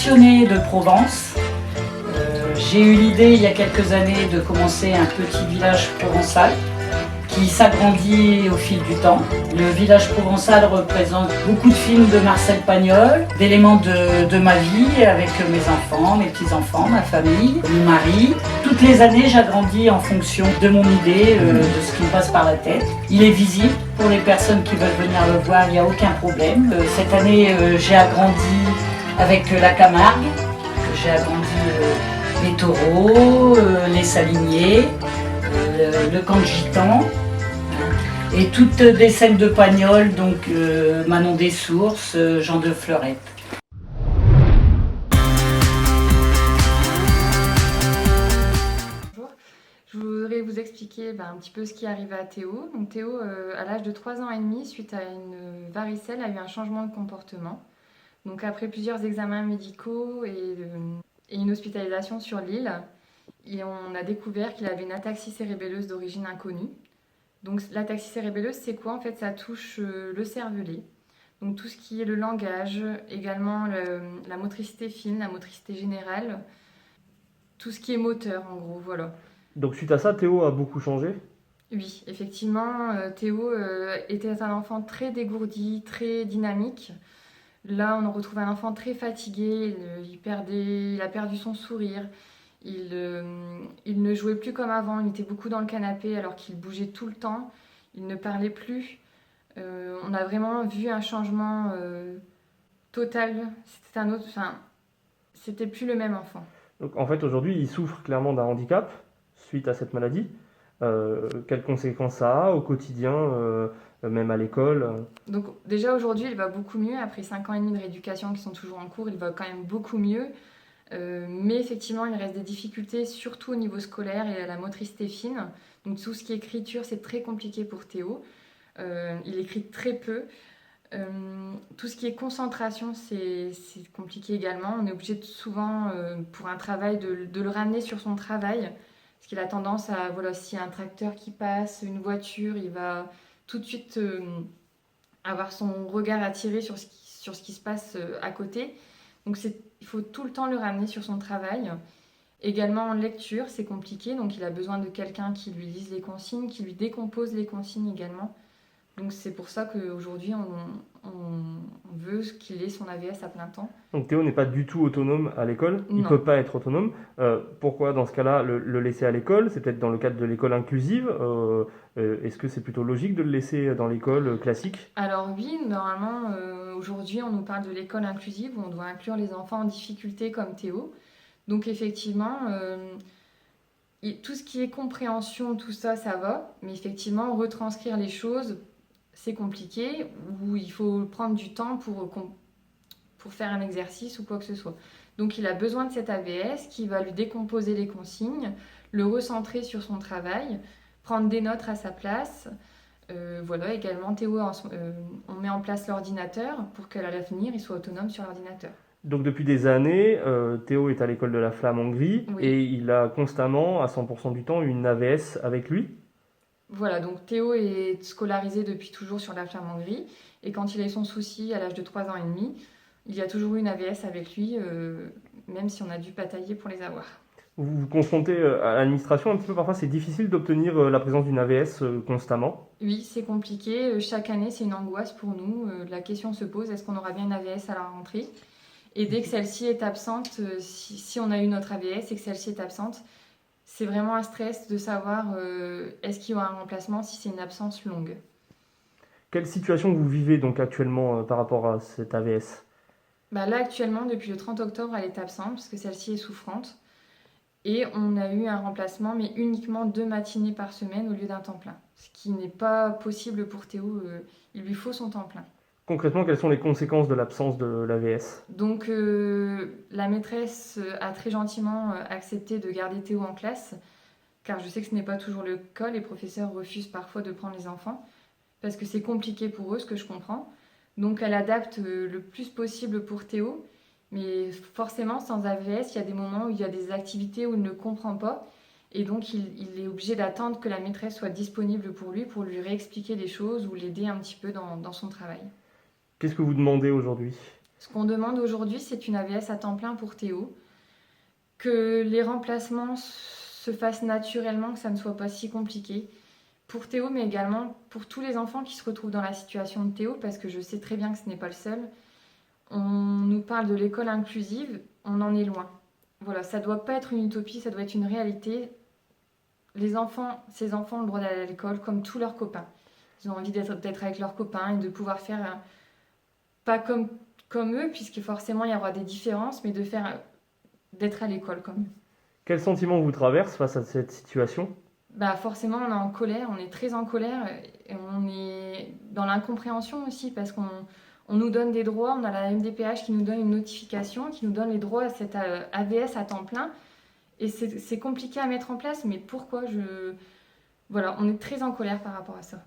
passionnée de Provence. J'ai eu l'idée il y a quelques années de commencer un petit village provençal qui s'agrandit au fil du temps. Le village provençal représente beaucoup de films de Marcel Pagnol, d'éléments de ma vie avec mes enfants, mes petits-enfants, ma famille, mon mari. Toutes les années, j'agrandis en fonction de mon idée, de ce qui me passe par la tête. Il est visible pour les personnes qui veulent venir le voir, il n'y a aucun problème. Cette année, j'ai agrandi avec la Camargue, j'ai agrandi les taureaux, les saliniers, le camp de gitans. Et toutes des scènes de Pagnol, donc Manon des Sources, Jean de Fleurette. Bonjour, je voudrais vous expliquer un petit peu ce qui arrive à Théo. Donc Théo, à l'âge de 3 ans et demi, suite à une varicelle, a eu un changement de comportement. Donc après plusieurs examens médicaux et une hospitalisation sur l'île, on a découvert qu'il avait une ataxie cérébelleuse d'origine inconnue. Donc l'ataxie cérébelleuse, c'est quoi? En fait, ça touche le cervelet. Donc tout ce qui est le langage, également la motricité fine, la motricité générale, tout ce qui est moteur en gros, voilà. Donc suite à ça, Théo a beaucoup changé? Oui, effectivement, Théo était un enfant très dégourdi, très dynamique. Là, on retrouve un enfant très fatigué, il a perdu son sourire. Il ne jouait plus comme avant, il était beaucoup dans le canapé alors qu'il bougeait tout le temps. Il ne parlait plus. On a vraiment vu un changement total. C'était plus le même enfant. Donc en fait, aujourd'hui, il souffre clairement d'un handicap suite à cette maladie. Quelles conséquences ça a au quotidien, même à l'école? Donc déjà aujourd'hui, il va beaucoup mieux. Après 5 ans et demi de rééducation qui sont toujours en cours, il va quand même beaucoup mieux. Mais effectivement, il reste des difficultés, surtout au niveau scolaire et à la motricité fine. Donc tout ce qui est écriture, c'est très compliqué pour Théo. Il écrit très peu. Tout ce qui est concentration, c'est compliqué également. On est obligé souvent, pour un travail, de le ramener sur son travail. Parce qu'il a tendance à, voilà, s'il y a un tracteur qui passe, une voiture, il va tout de suite avoir son regard attiré sur ce qui se passe à côté. Donc il faut tout le temps le ramener sur son travail. Également en lecture, c'est compliqué, donc il a besoin de quelqu'un qui lui lise les consignes, qui lui décompose les consignes également. Donc c'est pour ça qu'aujourd'hui on veut qu'il ait son AVS à plein temps. Donc Théo n'est pas du tout autonome à l'école, il ne peut pas être autonome. Pourquoi dans ce cas-là le laisser à l'école? C'est peut-être dans le cadre de l'école inclusive. Est-ce que c'est plutôt logique de le laisser dans l'école classique? Alors oui, normalement aujourd'hui on nous parle de l'école inclusive où on doit inclure les enfants en difficulté comme Théo. Donc effectivement, tout ce qui est compréhension, tout ça, ça va. Mais effectivement, retranscrire les choses, c'est compliqué, ou il faut prendre du temps pour faire un exercice ou quoi que ce soit. Donc il a besoin de cet AVS qui va lui décomposer les consignes, le recentrer sur son travail, prendre des notes à sa place. Voilà, également Théo, on met en place l'ordinateur pour qu'à l'avenir, il soit autonome sur l'ordinateur. Donc depuis des années, Théo est à l'école de la Flamanderie Oui. et il a constamment, à 100% du temps, une AVS avec lui. Voilà, donc Théo est scolarisé depuis toujours sur la Flamanderie et quand il a eu son souci à l'âge de 3 ans et demi, il y a toujours eu une AVS avec lui, même si on a dû batailler pour les avoir. Vous vous confrontez à l'administration un petit peu, parfois c'est difficile d'obtenir la présence d'une AVS constamment. Oui, c'est compliqué, chaque année c'est une angoisse pour nous, la question se pose, est-ce qu'on aura bien une AVS à la rentrée? Et dès que celle-ci est absente, si on a eu notre AVS et que celle-ci est absente, c'est vraiment un stress de savoir est-ce qu'il y aura un remplacement si c'est une absence longue. Quelle situation vous vivez donc actuellement par rapport à cette AVS? Là actuellement, depuis le 30 octobre, elle est absente parce que celle-ci est souffrante. Et on a eu un remplacement, mais uniquement 2 matinées par semaine au lieu d'un temps plein. Ce qui n'est pas possible pour Théo, il lui faut son temps plein. Concrètement, quelles sont les conséquences de l'absence de l'AVS? Donc la maîtresse a très gentiment accepté de garder Théo en classe, car je sais que ce n'est pas toujours le cas, les professeurs refusent parfois de prendre les enfants, parce que c'est compliqué pour eux, ce que je comprends. Donc elle adapte le plus possible pour Théo, mais forcément sans AVS, il y a des moments où il y a des activités où il ne comprend pas, et donc il est obligé d'attendre que la maîtresse soit disponible pour lui réexpliquer les choses ou l'aider un petit peu dans son travail. Qu'est-ce que vous demandez aujourd'hui? Ce qu'on demande aujourd'hui, c'est une AVS à temps plein pour Théo, que les remplacements se fassent naturellement, que ça ne soit pas si compliqué. Pour Théo, mais également pour tous les enfants qui se retrouvent dans la situation de Théo, parce que je sais très bien que ce n'est pas le seul. On nous parle de l'école inclusive, on en est loin. Voilà, ça ne doit pas être une utopie, ça doit être une réalité. Ces enfants ont le droit d'aller à l'école comme tous leurs copains. Ils ont envie d'être avec leurs copains et de pouvoir faire, pas comme eux, puisque forcément il y aura des différences, mais d'être à l'école comme eux. Quel sentiment vous traverse face à cette situation ? Forcément, on est en colère, on est très en colère, et on est dans l'incompréhension aussi, parce qu'on nous donne des droits, on a la MDPH qui nous donne une notification, qui nous donne les droits à cette AVS à temps plein, et c'est compliqué à mettre en place, mais pourquoi Voilà, on est très en colère par rapport à ça.